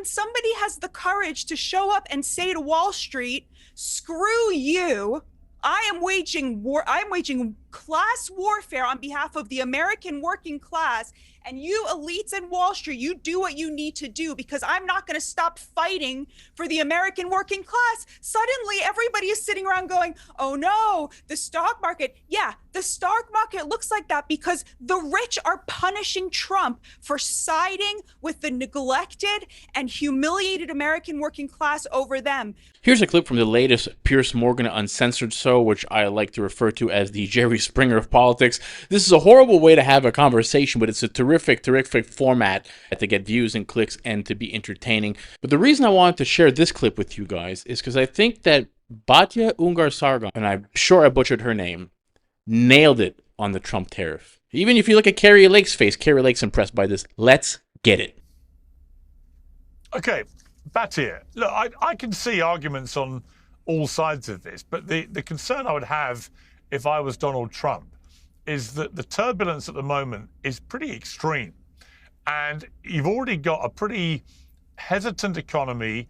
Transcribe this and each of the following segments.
somebody has the courage to show up and say to Wall Street, screw you, I am waging war, I'm waging class warfare on behalf of the American working class, and you elites in Wall Street, you do what you need to do because I'm not going to stop fighting for the American working class. Suddenly, everybody is sitting around going, oh no, the stock market. Yeah, the stock market looks like that because the rich are punishing Trump for siding with the neglected and humiliated American working class over them. Here's a clip from the latest Piers Morgan Uncensored show, which I like to refer to as the Jerry Springer of politics. This is a horrible way to have a conversation, but it's a terrific format to get views and clicks and to be entertaining. But the reason I wanted to share this clip with you guys is because I think that Batya Ungar-Sargon, and I'm sure I butchered her name, nailed it on the Trump tariff. Even if you look at Carrie Lake's face, Carrie Lake's impressed by this. Let's get it. Okay, Batya, look, I can see arguments on all sides of this, but the concern I would have if I was Donald Trump is that the turbulence at the moment is pretty extreme. And you've already got a pretty hesitant economy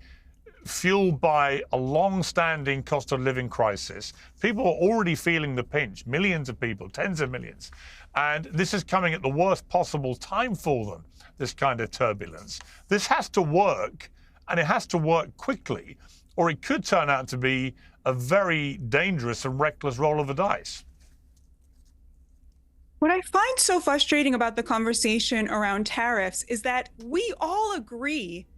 fueled by a long-standing cost of living crisis. People are already feeling the pinch, millions of people, tens of millions. And this is coming at the worst possible time for them, this kind of turbulence. This has to work, and it has to work quickly, or it could turn out to be a very dangerous and reckless roll of the dice. What I find so frustrating about the conversation around tariffs is that we all agree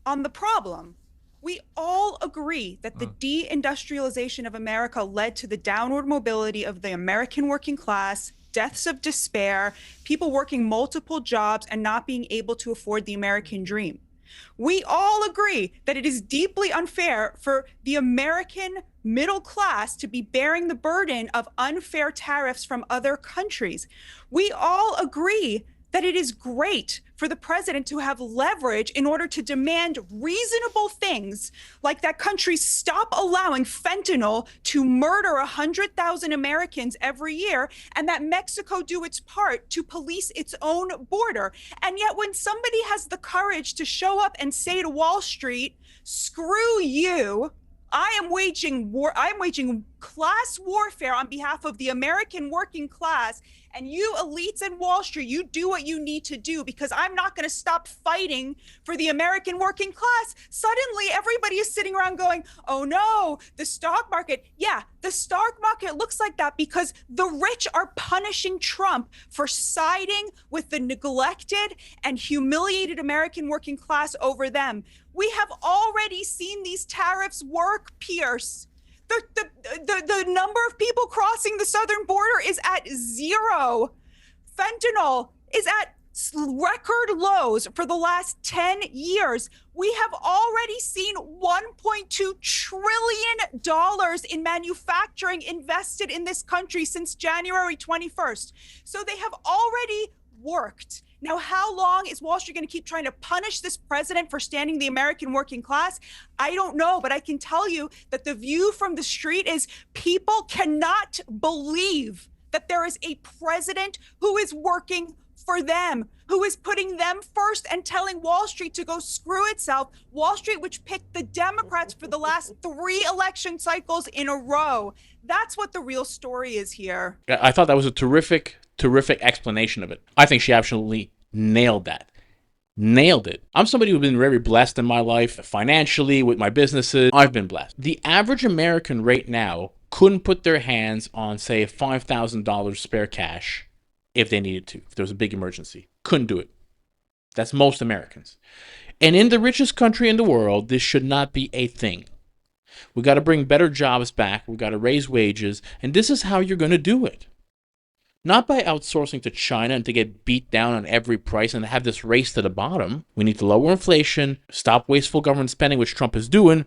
on the problem. We all agree that the deindustrialization of America led to the downward mobility of the American working class, deaths of despair, people working multiple jobs and not being able to afford the American dream. We all agree that it is deeply unfair for the American middle class to be bearing the burden of unfair tariffs from other countries. We all agree that it is great for the president to have leverage in order to demand reasonable things, like that countries stop allowing fentanyl to murder 100,000 Americans every year, and that Mexico do its part to police its own border. And yet when somebody has the courage to show up and say to Wall Street, screw you, I am waging war, I'm waging class warfare on behalf of the American working class, and you elites in Wall Street, you do what you need to do because I'm not going to stop fighting for the American working class. Suddenly, everybody is sitting around going, oh no, the stock market. Yeah, the stock market looks like that because the rich are punishing Trump for siding with the neglected and humiliated American working class over them. We have already seen these tariffs work, Pierce. The number of people crossing the southern border is at 0. Fentanyl is at record lows for the last 10 years. We have already seen $1.2 trillion in manufacturing invested in this country since January 21st. So they have already worked. Now, how long is Wall Street going to keep trying to punish this president for standing the American working class? I don't know, but I can tell you that the view from the street is people cannot believe that there is a president who is working for them, who is putting them first and telling Wall Street to go screw itself. Wall Street, which picked the Democrats for the last 3 election cycles in a row. That's what the real story is here. I thought that was a terrific explanation of it. I think she absolutely nailed that. Nailed it. I'm somebody who's been very blessed in my life, financially, with my businesses. I've been blessed. The average American right now couldn't put their hands on, say, $5,000 spare cash if they needed to, if there was a big emergency. Couldn't do it. That's most Americans. And in the richest country in the world, this should not be a thing. We got to bring better jobs back. We got to raise wages. And this is how you're going to do it. Not by outsourcing to China and to get beat down on every price and have this race to the bottom. We need to lower inflation, stop wasteful government spending, which Trump is doing.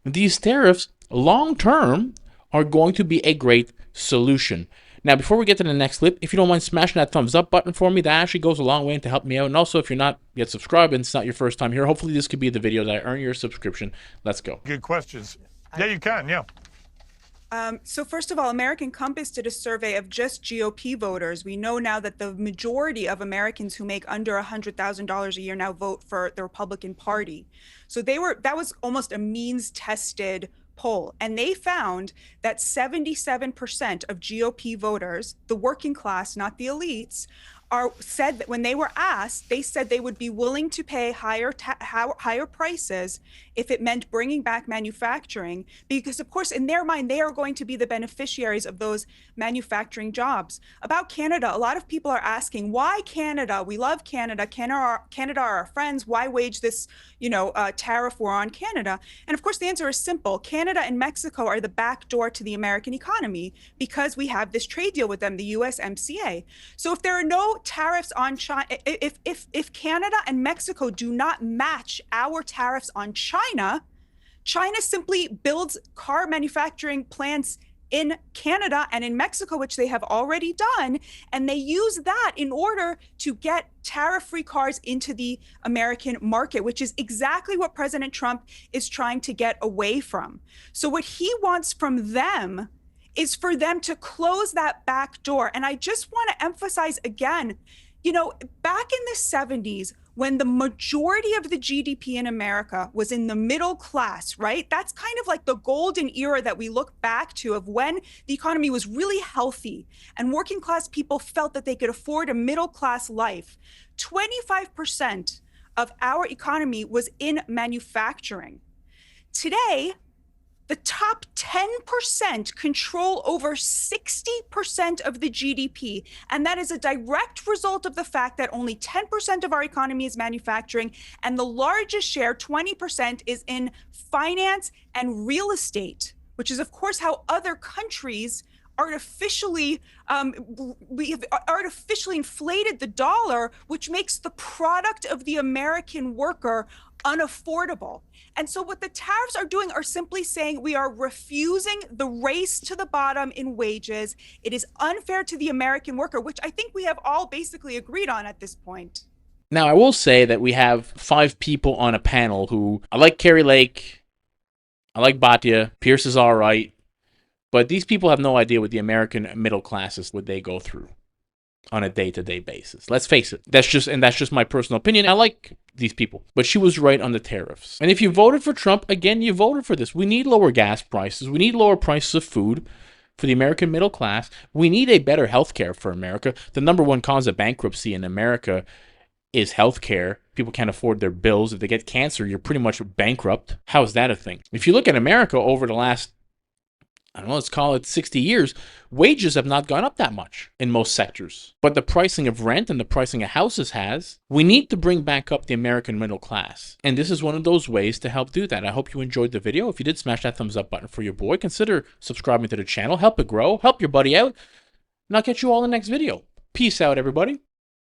These tariffs, long term, are going to be a great solution. Now, before we get to the next clip, if you don't mind smashing that thumbs up button for me, that actually goes a long way to help me out. And also, if you're not yet subscribed and it's not your first time here, hopefully this could be the video that I earn your subscription. Let's go. Good questions. Yeah, you can, yeah. So first of all, American Compass did a survey of just GOP voters. We know now that the majority of Americans who make under $100,000 a year now vote for the Republican Party. So that was almost a means tested poll. And they found that 77% of GOP voters, the working class, not the elites, said that when they were asked, they said they would be willing to pay higher prices if it meant bringing back manufacturing, because of course in their mind they are going to be the beneficiaries of those manufacturing jobs. About Canada, a lot of people are asking, why Canada? We love Canada. Canada are our friends. Why wage this, tariff war on Canada? And of course the answer is simple. Canada and Mexico are the back door to the American economy because we have this trade deal with them, the USMCA. So if there are no tariffs on China, if Canada and Mexico do not match our tariffs on China, China simply builds car manufacturing plants in Canada and in Mexico, which they have already done, and they use that in order to get tariff-free cars into the American market, which is exactly what President Trump is trying to get away from. So what he wants from them is for them to close that back door. And I just want to emphasize again, back in the 70s, when the majority of the GDP in America was in the middle class, right? That's kind of like the golden era that we look back to of when the economy was really healthy and working class people felt that they could afford a middle class life. 25% of our economy was in manufacturing. Today, the top 10% control over 60% of the GDP. And that is a direct result of the fact that only 10% of our economy is manufacturing. And the largest share, 20%, is in finance and real estate, which is, of course, how other countries we have artificially inflated the dollar, which makes the product of the American worker unaffordable. And so what the tariffs are doing are simply saying we are refusing the race to the bottom in wages. It is unfair to the American worker, which I think we have all basically agreed on at this point. Now, I will say that we have 5 people on a panel who, I like Carrie Lake, I like Batya, Pierce is all right, but these people have no idea what the American middle classes, what they go through on a day-to-day basis. Let's face it. That's just my personal opinion. I like these people. But she was right on the tariffs. And if you voted for Trump, again, you voted for this. We need lower gas prices. We need lower prices of food for the American middle class. We need a better health care for America. The number one cause of bankruptcy in America is health care. People can't afford their bills. If they get cancer, you're pretty much bankrupt. How is that a thing? If you look at America over the last, let's call it 60 years, wages have not gone up that much in most sectors. But the pricing of rent and the pricing of houses has. We need to bring back up the American middle class. And this is one of those ways to help do that. I hope you enjoyed the video. If you did, smash that thumbs up button for your boy. Consider subscribing to the channel. Help it grow. Help your buddy out. And I'll catch you all in the next video. Peace out, everybody.